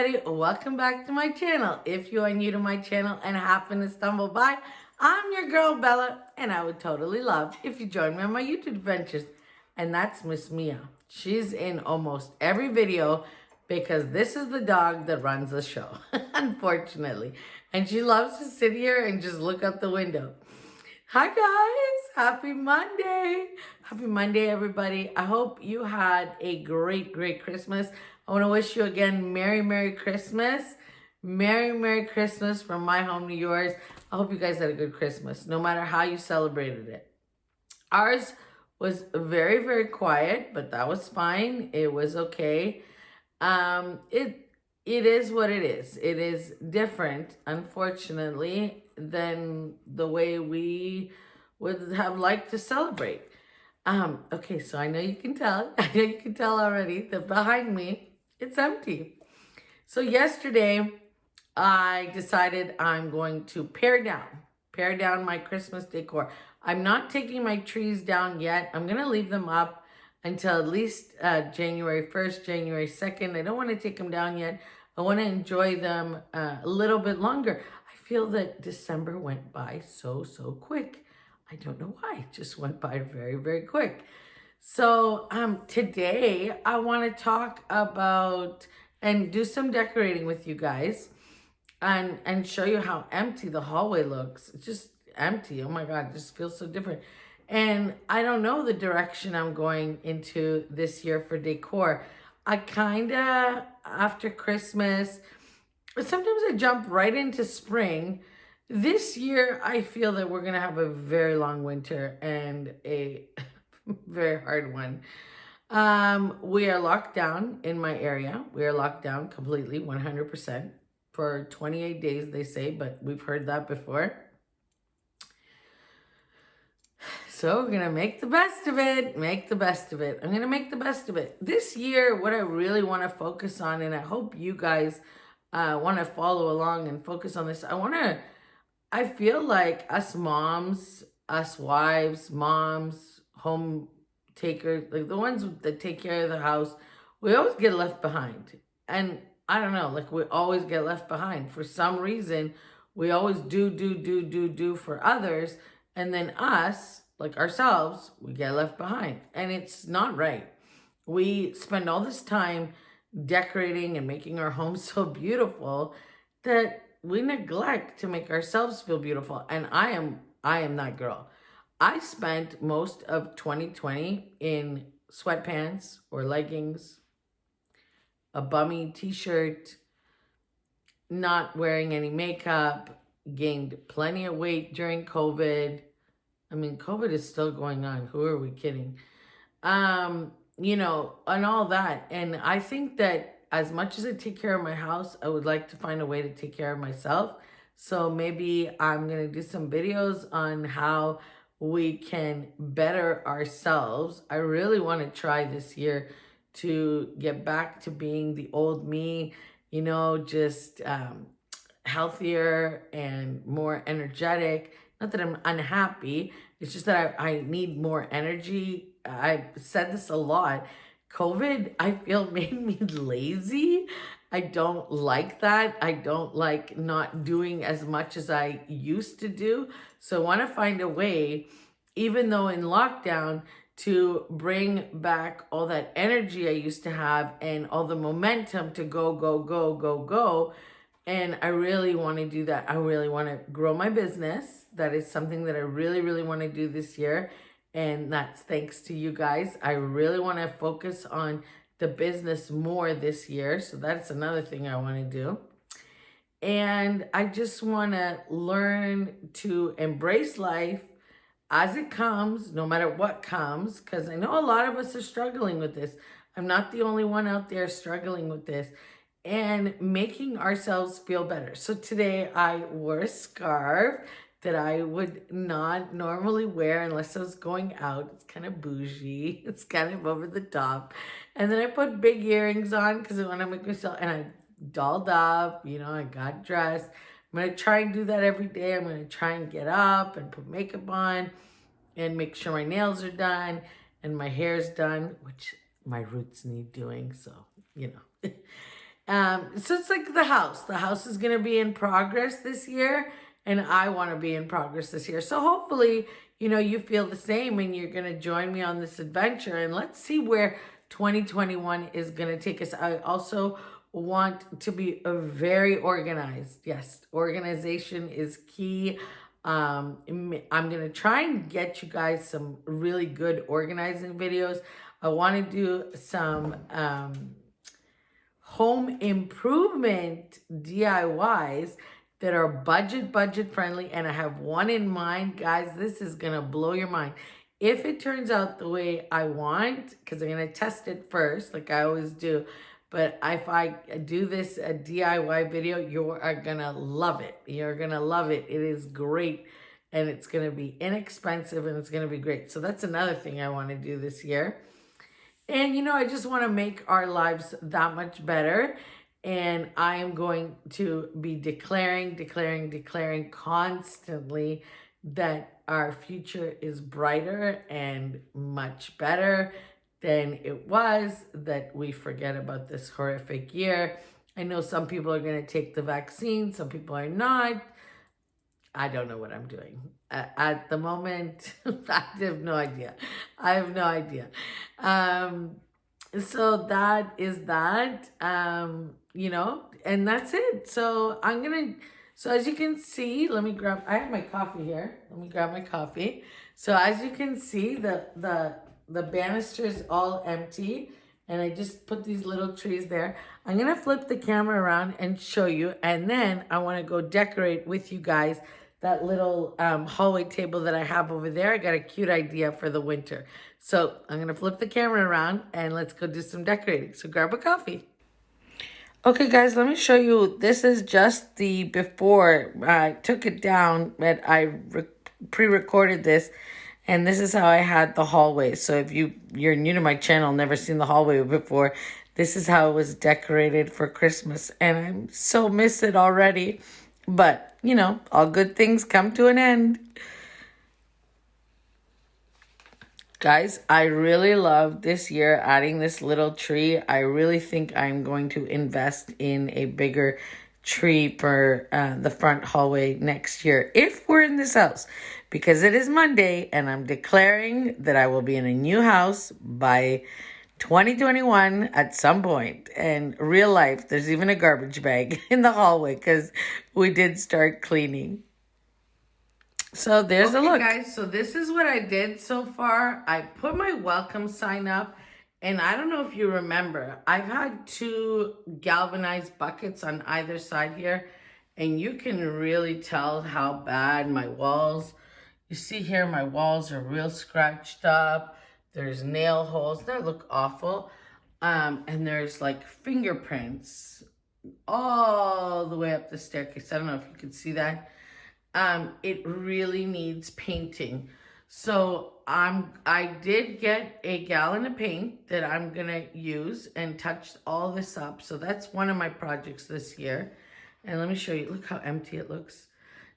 everybody, welcome back to my channel. If you are new to my channel and happen to stumble by, I'm your girl Bella, and I would totally love if you join me on my YouTube adventures. And that's Miss Mia. She's in almost every video because this is the dog that runs the show, unfortunately. And she loves to sit here and just look out the window. Hi guys, happy Monday. Happy Monday, everybody. I hope you had a great Christmas. I want to wish you again Merry Christmas. Merry Christmas from my home to yours. I hope you guys had a good Christmas, no matter how you celebrated it. Ours was very quiet, but that was fine. It was okay. It is what it is. It is different, unfortunately, than the way we would have liked to celebrate. Okay, so I know you can tell. I know you can tell already that behind me, it's empty. So yesterday, I decided I'm going to pare down my Christmas decor. I'm not taking my trees down yet. I'm going to leave them up until at least January 1st, January 2nd. I don't want to take them down yet. I want to enjoy them a little bit longer. I feel that December went by so quick. I don't know why. It just went by very quick. So today I want to talk about and do some decorating with you guys and show you how empty the hallway looks. It's just empty. Oh my God, it just feels so different. And I don't know the direction I'm going into this year for decor. I kind of, after Christmas, sometimes I jump right into spring. This year, I feel that we're going to have a very long winter and a very hard one. We are locked down in my area. We are locked down completely, 100% for 28 days, they say, but we've heard that before. So we're going to make the best of it, make the best of it. I'm going to make the best of it. This year, what I really want to focus on, and I hope you guys want to follow along and focus on this. I feel like us moms, us wives, moms, home takers, like the ones that take care of the house, we always get left behind. And I don't know, like we always get left behind. For some reason, we always do for others. And then us, like ourselves, we get left behind. And it's not right. We spend all this time decorating and making our homes so beautiful that we neglect to make ourselves feel beautiful. And I am that girl. I spent most of 2020 in sweatpants or leggings, a bummy t-shirt, not wearing any makeup, gained plenty of weight during COVID. I mean, COVID is still going on. Who are we kidding? You know, and all that. And I think that as much as I take care of my house, I would like to find a way to take care of myself. So maybe I'm going to do some videos on how we can better ourselves. I really want to try this year to get back to being the old me, you know, just healthier and more energetic. Not that I'm unhappy. It's just that I need more energy. I've said this a lot. COVID, I feel, made me lazy. I don't like that. I don't like not doing as much as I used to do. So I want to find a way, even though in lockdown, to bring back all that energy I used to have and all the momentum to go. And I really want to do that. I really want to grow my business. That is something that I really want to do this year. And that's thanks to you guys. I really want to focus on the business more this year. So that's another thing I want to do. And I just want to learn to embrace life as it comes, no matter what comes, because I know a lot of us are struggling with this. I'm not the only one out there struggling with this. And making ourselves feel better. So today I wore a scarf that I would not normally wear unless I was going out. It's kind of bougie. It's kind of over the top. And then I put big earrings on because I want to make myself, and I dolled up, you know, I got dressed. I'm going to try and do that every day. I'm going to try and get up and put makeup on and make sure my nails are done and my hair's done, which my roots need doing. So, you know. So it's like the house. The house is going to be in progress this year, and I want to be in progress this year. So hopefully, you feel the same and you're going to join me on this adventure. And let's see where 2021 is going to take us. I also want to be very organized. Yes, organization is key. I'm going to try and get you guys some really good organizing videos. I want to do some home improvement DIYs that are budget friendly, and I have one in mind. Guys, this is gonna blow your mind if it turns out the way I want, because I'm gonna test it first like I always do. But if I do this a DIY video, you are gonna love it. You're gonna love it. It is great, and it's gonna be inexpensive, and it's gonna be great. So that's another thing I want to do this year. And I just want to make our lives that much better. And I am going to be declaring constantly that our future is brighter and much better than it was, that we forget about this horrific year. I know some people are going to take the vaccine, some people are not. I don't know what I'm doing. At the moment, I have no idea. So that is that, and that's it. So as you can see, I have my coffee here. Let me grab my coffee. So as you can see, the banister is all empty, and I just put these little trees there. I'm going to flip the camera around and show you, and then I want to go decorate with you guys that little hallway table that I have over there. I got a cute idea for the winter. So I'm going to flip the camera around and let's go do some decorating. So grab a coffee. Okay, guys, let me show you. This is just the before. I took it down, but I pre-recorded this. And this is how I had the hallway. So if you're new to my channel, never seen the hallway before, this is how it was decorated for Christmas. And I so miss it already. But, all good things come to an end. Guys, I really love this year adding this little tree. I really think I'm going to invest in a bigger tree for the front hallway next year, if we're in this house, because it is Monday and I'm declaring that I will be in a new house by 2021 at some point. And real life, there's even a garbage bag in the hallway because we did start cleaning. So there's a look. Guys, so this is what I did so far. I put my welcome sign up, and I don't know if you remember, I've had 2 galvanized buckets on either side here, and you can really tell how bad my walls. You see here, my walls are real scratched up. There's nail holes that look awful. And there's like fingerprints all the way up the staircase. I don't know if you can see that. It really needs painting. So I did get a gallon of paint that I'm gonna use and touch all this up. So that's one of my projects this year. And let me show you, look how empty it looks.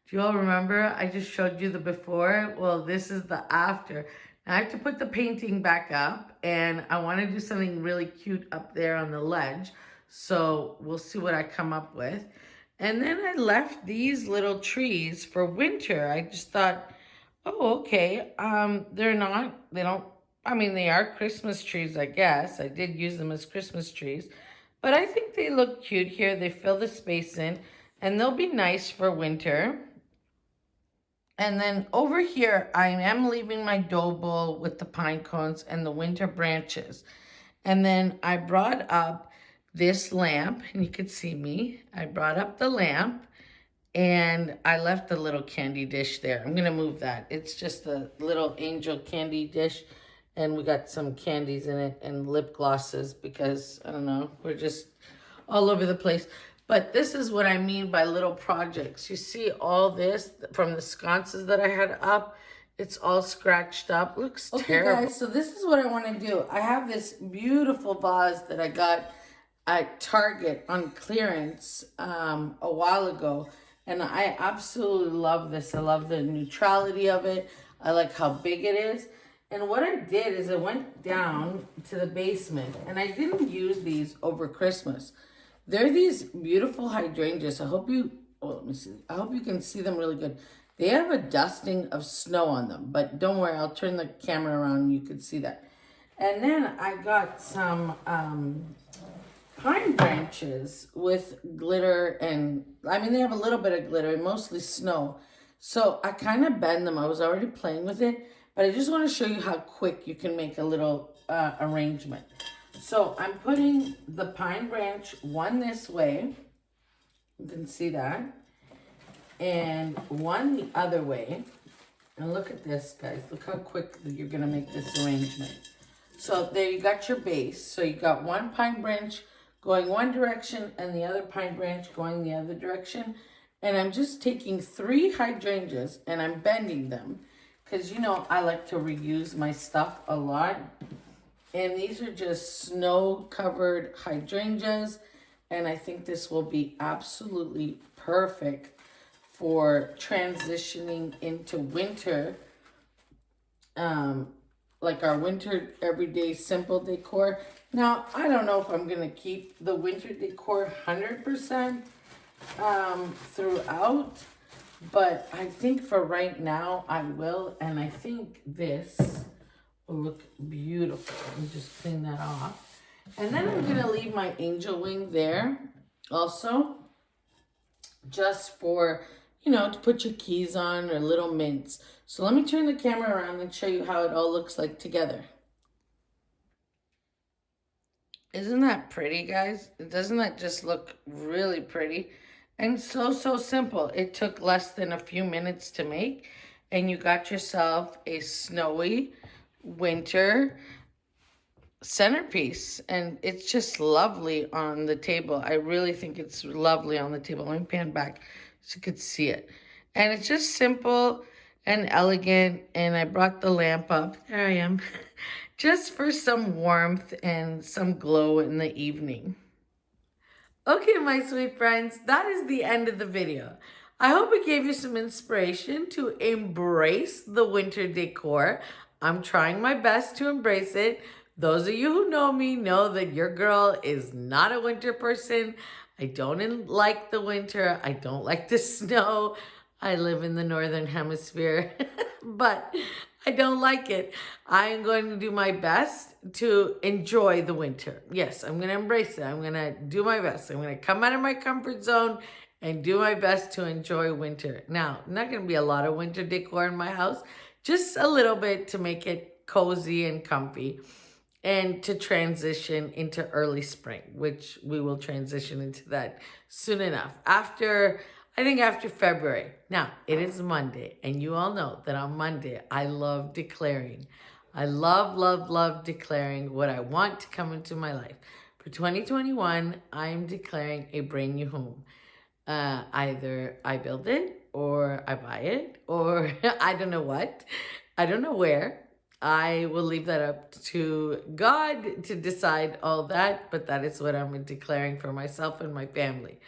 Do you all remember? I just showed you the before. Well, this is the after. I have to put the painting back up, and I want to do something really cute up there on the ledge. So we'll see what I come up with. And then I left these little trees for winter. I just thought, oh, okay. They are Christmas trees, I guess. I did use them as Christmas trees. But I think they look cute here. They fill the space in, and they'll be nice for winter. And then over here, I am leaving my dough bowl with the pine cones and the winter branches. And then I brought up this lamp, and you could see me. I brought up the lamp, and I left the little candy dish there. I'm going to move that. It's just a little angel candy dish, and we got some candies in it and lip glosses because, I don't know, we're just all over the place. But this is what I mean by little projects. You see all this from the sconces that I had up. It's all scratched up. Looks terrible. Okay, guys, so this is what I want to do. I have this beautiful vase that I got at Target on clearance a while ago. And I absolutely love this. I love the neutrality of it. I like how big it is. And what I did is I went down to the basement, and I didn't use these over Christmas. They're these beautiful hydrangeas. I hope you, oh, let me see. I hope you can see them really good. They have a dusting of snow on them, but don't worry, I'll turn the camera around and you can see that. And then I got some pine branches with glitter, and I mean, they have a little bit of glitter, mostly snow. So I kind of bend them. I was already playing with it, but I just want to show you how quick you can make a little arrangement. So I'm putting the pine branch one this way. You can see that. And one the other way. And look at this, guys. Look how quick you're going to make this arrangement. So there you got your base. So you got one pine branch going one direction and the other pine branch going the other direction. And I'm just taking 3 hydrangeas and I'm bending them. Because, you know, I like to reuse my stuff a lot. And these are just snow-covered hydrangeas. And I think this will be absolutely perfect for transitioning into winter. Like our winter everyday simple decor. Now, I don't know if I'm going to keep the winter decor 100% throughout. But I think for right now, I will. And I think this will look beautiful. Let me just clean that off. And then I'm going to leave my angel wing there also. Just for, you know, to put your keys on or little mints. So let me turn the camera around and show you how it all looks like together. Isn't that pretty, guys? Doesn't that just look really pretty? And so simple. It took less than a few minutes to make. And you got yourself a snowy winter centerpiece. And it's just lovely on the table. I really think it's lovely on the table. Let me pan back so you could see it. And it's just simple and elegant. And I brought the lamp up. There I am. Just for some warmth and some glow in the evening. Okay, my sweet friends, that is the end of the video. I hope it gave you some inspiration to embrace the winter decor. I'm trying my best to embrace it. Those of you who know me know that your girl is not a winter person. I don't like the winter. I don't like the snow. I live in the northern hemisphere, but I don't like it. I am going to do my best to enjoy the winter. Yes, I'm going to embrace it. I'm going to do my best. I'm going to come out of my comfort zone and do my best to enjoy winter. Now, not going to be a lot of winter decor in my house, just a little bit to make it cozy and comfy and to transition into early spring, which we will transition into that soon enough. I think after February. Now, it is Monday, and you all know that on Monday, I love declaring. I love declaring what I want to come into my life. For 2021, I'm declaring a brand new home. Either I build it, or I buy it, or I don't know what. I don't know where. I will leave that up to God to decide all that, but that is what I'm declaring for myself and my family.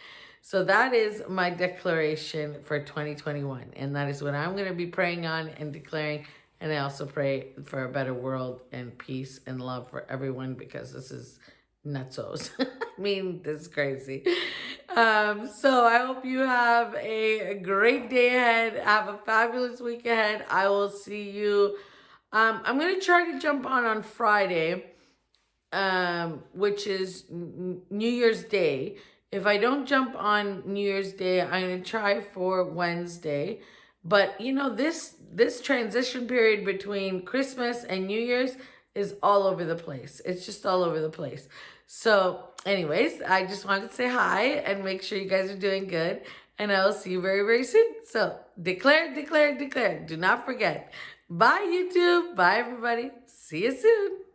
So that is my declaration for 2021. And that is what I'm going to be praying on and declaring. And I also pray for a better world and peace and love for everyone, because this is nutsos. I mean, this is crazy. So I hope you have a great day ahead. Have a fabulous week ahead. I will see you. I'm going to try to jump on Friday, which is New Year's Day. If I don't jump on New Year's Day, I'm going to try for Wednesday. But, you know, this transition period between Christmas and New Year's is all over the place. It's just all over the place. So, anyways, I just wanted to say hi and make sure you guys are doing good. And I will see you very, very soon. So, declare. Do not forget. Bye, YouTube. Bye, everybody. See you soon.